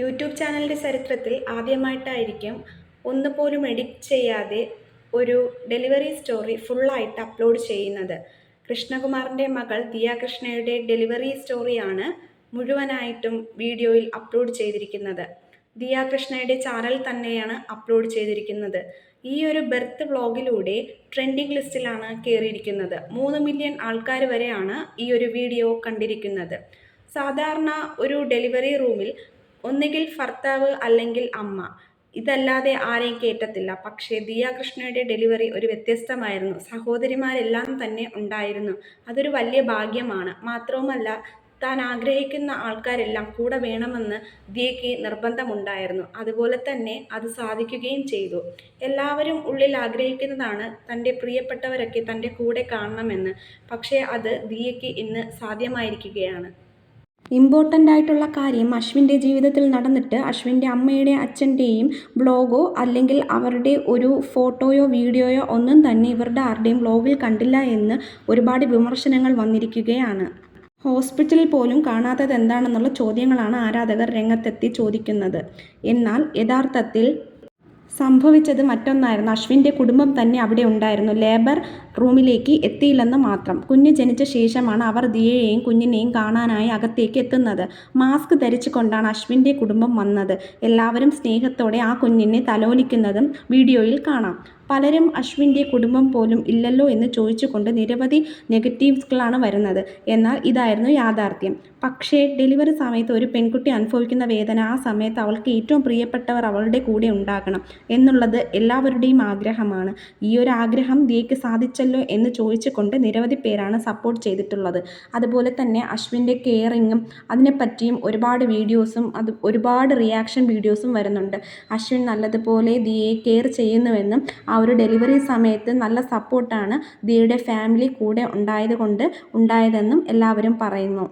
YouTube ചാനലിൻ്റെ ചരിത്രത്തിൽ ആദ്യമായിട്ടായിരിക്കും ഒന്നുപോലും എഡിറ്റ് ചെയ്യാതെ ഒരു ഡെലിവറി സ്റ്റോറി ഫുള്ളായിട്ട് അപ്ലോഡ് ചെയ്യുന്നത്. കൃഷ്ണകുമാറിൻ്റെ മകൾ ദിയ കൃഷ്ണയുടെ ഡെലിവറി സ്റ്റോറിയാണ് മുഴുവനായിട്ടും വീഡിയോയിൽ അപ്ലോഡ് ചെയ്തിരിക്കുന്നത്. ദിയ കൃഷ്ണയുടെ ചാനൽ തന്നെയാണ് അപ്ലോഡ് ചെയ്തിരിക്കുന്നത്. ഈ ഒരു ബർത്ത് വ്ളോഗിലൂടെ ട്രെൻഡിങ് ലിസ്റ്റിലാണ് കയറിയിരിക്കുന്നത്. 3 മില്യൺ ആൾക്കാർ വരെയാണ് ഈ ഒരു വീഡിയോ കണ്ടിരിക്കുന്നത്. സാധാരണ ഒരു ഡെലിവറി റൂമിൽ ഒന്നുകിൽ ഭർത്താവ് അല്ലെങ്കിൽ അമ്മ, ഇതല്ലാതെ ആരെയും കയറ്റത്തില്ല. പക്ഷേ ദിയ കൃഷ്ണയുടെ ഡെലിവറി ഒരു വ്യത്യസ്തമായിരുന്നു. സഹോദരിമാരെല്ലാം തന്നെ ഉണ്ടായിരുന്നു. അതൊരു വലിയ ഭാഗ്യമാണ്. മാത്രവുമല്ല, താൻ ആഗ്രഹിക്കുന്ന ആൾക്കാരെല്ലാം കൂടെ വേണമെന്ന് ദിയയ്ക്ക് നിർബന്ധമുണ്ടായിരുന്നു. അതുപോലെ തന്നെ അത് സാധിക്കുകയും ചെയ്തു. എല്ലാവരും ഉള്ളിൽ ആഗ്രഹിക്കുന്നതാണ് തൻ്റെ പ്രിയപ്പെട്ടവരൊക്കെ തൻ്റെ കൂടെ കാണണമെന്ന്. പക്ഷേ അത് ദിയയ്ക്ക് ഇന്ന് സാധ്യമായിരിക്കുകയാണ്. ഇമ്പോർട്ടൻ്റ് ആയിട്ടുള്ള കാര്യം അശ്വിൻ്റെ ജീവിതത്തിൽ നടന്നിട്ട് അശ്വിൻ്റെ അമ്മയുടെ അച്ഛൻ്റെയും ബ്ലോഗോ അല്ലെങ്കിൽ അവരുടെ ഒരു ഫോട്ടോയോ വീഡിയോയോ ഒന്നും തന്നെ ഇവരുടെ ആരുടെയും ബ്ലോഗിൽ കണ്ടില്ല എന്ന് ഒരുപാട് വിമർശനങ്ങൾ വന്നിരിക്കുകയാണ്. ഹോസ്പിറ്റലിൽ പോലും കാണാത്തത് എന്താണെന്നുള്ള ചോദ്യങ്ങളാണ് ആരാധകർ രംഗത്തെത്തി ചോദിക്കുന്നത്. എന്നാൽ യഥാർത്ഥത്തിൽ സംഭവിച്ചത് മറ്റൊന്നായിരുന്നു. അശ്വിൻ്റെ കുടുംബം തന്നെ അവിടെ ഉണ്ടായിരുന്നു. ലേബർ റൂമിലേക്ക് എത്തിയില്ലെന്ന് മാത്രം. കുഞ്ഞ് ജനിച്ച ശേഷമാണ് അവർ ദിയയെയും കുഞ്ഞിനെയും കാണാനായി അകത്തേക്ക് എത്തുന്നത്. മാസ്ക് ധരിച്ചുകൊണ്ടാണ് അശ്വിൻ്റെ കുടുംബം വന്നത്. എല്ലാവരും സ്നേഹത്തോടെ ആ കുഞ്ഞിനെ തലോലിക്കുന്നതും വീഡിയോയിൽ കാണാം. പലരും അശ്വിൻ്റെ കുടുംബം പോലും ഇല്ലല്ലോ എന്ന് ചോദിച്ചുകൊണ്ട് നിരവധി നെഗറ്റീവ്സുകളാണ് വരുന്നത്. എന്നാൽ ഇതായിരുന്നു യാഥാർത്ഥ്യം. പക്ഷേ ഡെലിവറി സമയത്ത് ഒരു പെൺകുട്ടി അനുഭവിക്കുന്ന വേദന, ആ സമയത്ത് അവൾക്ക് ഏറ്റവും പ്രിയപ്പെട്ടവർ അവളുടെ കൂടെ ഉണ്ടാകണം എന്നുള്ളത് എല്ലാവരുടെയും ആഗ്രഹമാണ്. ഈ ഒരു ആഗ്രഹം ദിയയ്ക്ക് സാധിച്ചല്ലോ എന്ന് ചോദിച്ചുകൊണ്ട് നിരവധി പേരാണ് സപ്പോർട്ട് ചെയ്തിട്ടുള്ളത്. അതുപോലെ തന്നെ അശ്വിൻ്റെ കെയറിങ്ങും അതിനെപ്പറ്റിയും ഒരുപാട് വീഡിയോസും ഒരുപാട് റിയാക്ഷൻ വീഡിയോസും വരുന്നുണ്ട്. അശ്വിൻ നല്ലതുപോലെ ദിയയെ കെയർ ചെയ്യുന്നുവെന്നും ആ ഒരു ഡെലിവറി സമയത്ത് നല്ല സപ്പോർട്ടാണ് ദിയയുടെ ഫാമിലി കൂടെ ഉണ്ടായതെന്നും എല്ലാവരും പറയുന്നു.